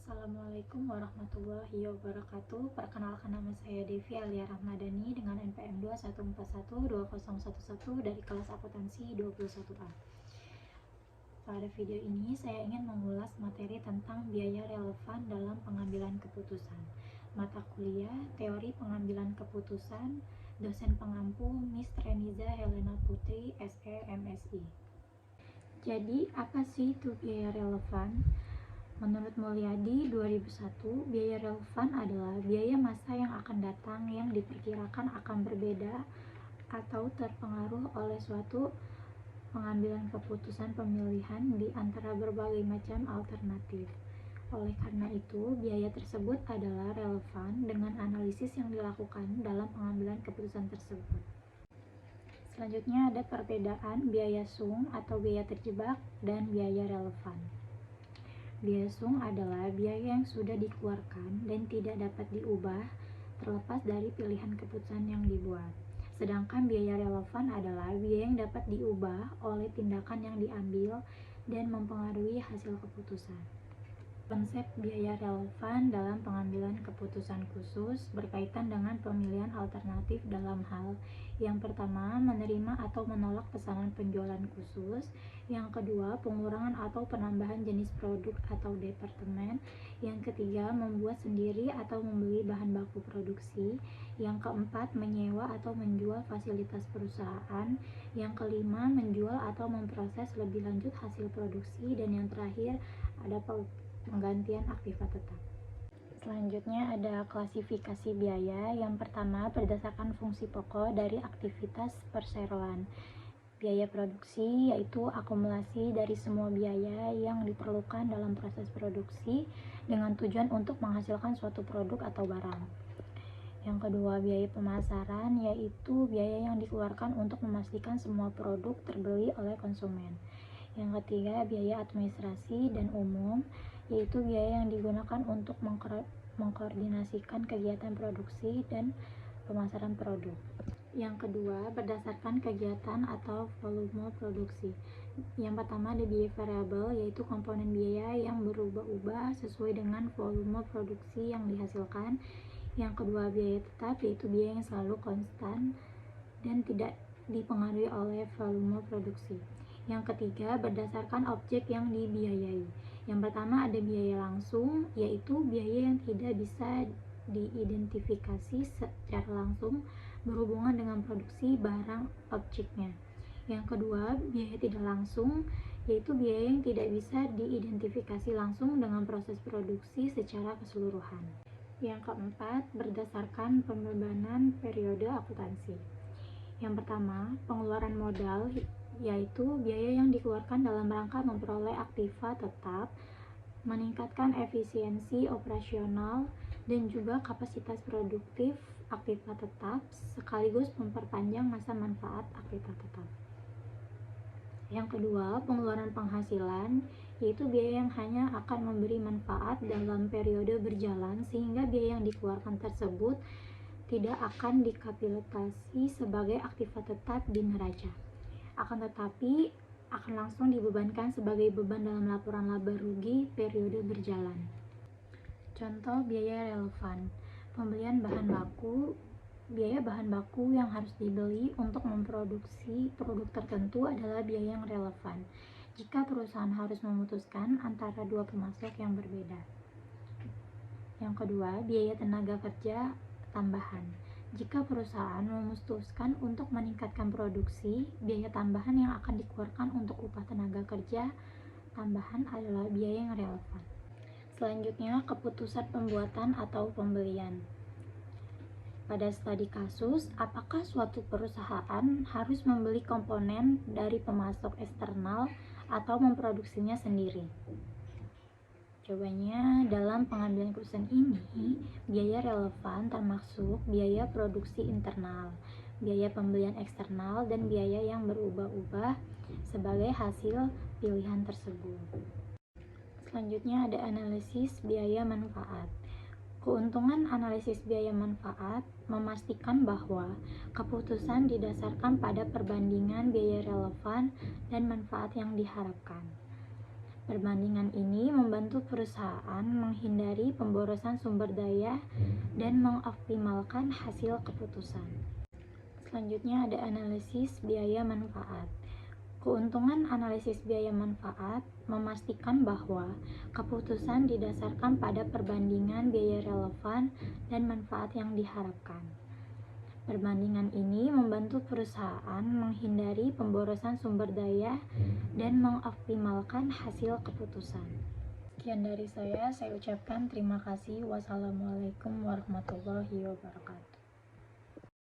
Assalamualaikum warahmatullahi wabarakatuh. Perkenalkan, nama saya Devi Alia Rahmadani dengan NPM 214120111 dari kelas akuntansi 21A. Pada video ini saya ingin mengulas materi tentang biaya relevan dalam pengambilan keputusan. Mata kuliah Teori Pengambilan Keputusan, dosen pengampu Miss Reniza Helena Putri, SE MSI. Jadi, apa sih itu biaya relevan? Menurut Mulyadi 2001, biaya relevan adalah biaya masa yang akan datang yang diperkirakan akan berbeda atau terpengaruh oleh suatu pengambilan keputusan pemilihan di antara berbagai macam alternatif. Oleh karena itu, biaya tersebut adalah relevan dengan analisis yang dilakukan dalam pengambilan keputusan tersebut. Selanjutnya ada perbedaan biaya sung atau biaya terjebak dan biaya relevan. Biaya sung adalah biaya yang sudah dikeluarkan dan tidak dapat diubah terlepas dari pilihan keputusan yang dibuat. Sedangkan biaya relevan adalah biaya yang dapat diubah oleh tindakan yang diambil dan mempengaruhi hasil keputusan. Konsep biaya relevan dalam pengambilan keputusan khusus berkaitan dengan pemilihan alternatif dalam hal yang pertama, menerima atau menolak pesanan penjualan khusus. Yang kedua, pengurangan atau penambahan jenis produk atau departemen. Yang ketiga, membuat sendiri atau membeli bahan baku produksi. Yang keempat, menyewa atau menjual fasilitas perusahaan. Yang kelima, menjual atau memproses lebih lanjut hasil produksi. Dan yang terakhir, ada penggantian aktiva tetap. Selanjutnya ada klasifikasi biaya. Yang pertama, berdasarkan fungsi pokok dari aktivitas perseroan. Biaya produksi yaitu akumulasi dari semua biaya yang diperlukan dalam proses produksi dengan tujuan untuk menghasilkan suatu produk atau barang. Yang kedua, biaya pemasaran yaitu biaya yang dikeluarkan untuk memastikan semua produk terbeli oleh konsumen. Yang ketiga, biaya administrasi dan umum yaitu biaya yang digunakan untuk mengkoordinasikan kegiatan produksi dan pemasaran produk. Yang kedua, berdasarkan kegiatan atau volume produksi. Yang pertama ada biaya variabel, yaitu komponen biaya yang berubah-ubah sesuai dengan volume produksi yang dihasilkan. Yang kedua, biaya tetap, yaitu biaya yang selalu konstan dan tidak dipengaruhi oleh volume produksi. Yang ketiga, berdasarkan objek yang dibiayai. Yang pertama ada biaya langsung, yaitu biaya yang tidak bisa diidentifikasi secara langsung berhubungan dengan produksi barang objeknya. Yang kedua, biaya tidak langsung, yaitu biaya yang tidak bisa diidentifikasi langsung dengan proses produksi secara keseluruhan. Yang keempat, berdasarkan pembebanan periode akuntansi. Yang pertama, pengeluaran modal, yaitu biaya yang dikeluarkan dalam rangka memperoleh aktiva tetap, meningkatkan efisiensi operasional, dan juga kapasitas produktif aktiva tetap, sekaligus memperpanjang masa manfaat aktiva tetap. Yang kedua, pengeluaran penghasilan, yaitu biaya yang hanya akan memberi manfaat dalam periode berjalan sehingga biaya yang dikeluarkan tersebut tidak akan dikapitalisasi sebagai aktiva tetap di neraca. Akan tetapi akan langsung dibebankan sebagai beban dalam laporan laba rugi periode berjalan. Contoh biaya relevan: pembelian bahan baku. Biaya bahan baku yang harus dibeli untuk memproduksi produk tertentu adalah biaya yang relevan jika perusahaan harus memutuskan antara dua pemasok yang berbeda. Yang kedua, biaya tenaga kerja tambahan. Jika perusahaan memutuskan untuk meningkatkan produksi, biaya tambahan yang akan dikeluarkan untuk upah tenaga kerja tambahan adalah biaya yang relevan. Selanjutnya, keputusan pembuatan atau pembelian. Pada studi kasus, apakah suatu perusahaan harus membeli komponen dari pemasok eksternal atau memproduksinya sendiri? Jawabannya, dalam pengambilan keputusan ini, biaya relevan termasuk biaya produksi internal, biaya pembelian eksternal, dan biaya yang berubah-ubah sebagai hasil pilihan tersebut. Selanjutnya ada analisis biaya manfaat. Keuntungan analisis biaya manfaat memastikan bahwa keputusan didasarkan pada perbandingan biaya relevan dan manfaat yang diharapkan. Perbandingan ini membantu perusahaan menghindari pemborosan sumber daya dan mengoptimalkan hasil keputusan. Selanjutnya ada analisis biaya manfaat. Keuntungan analisis biaya manfaat memastikan bahwa keputusan didasarkan pada perbandingan biaya relevan dan manfaat yang diharapkan. Perbandingan ini membantu perusahaan menghindari pemborosan sumber daya dan mengoptimalkan hasil keputusan. Sekian dari saya ucapkan terima kasih. Wassalamualaikum warahmatullahi wabarakatuh.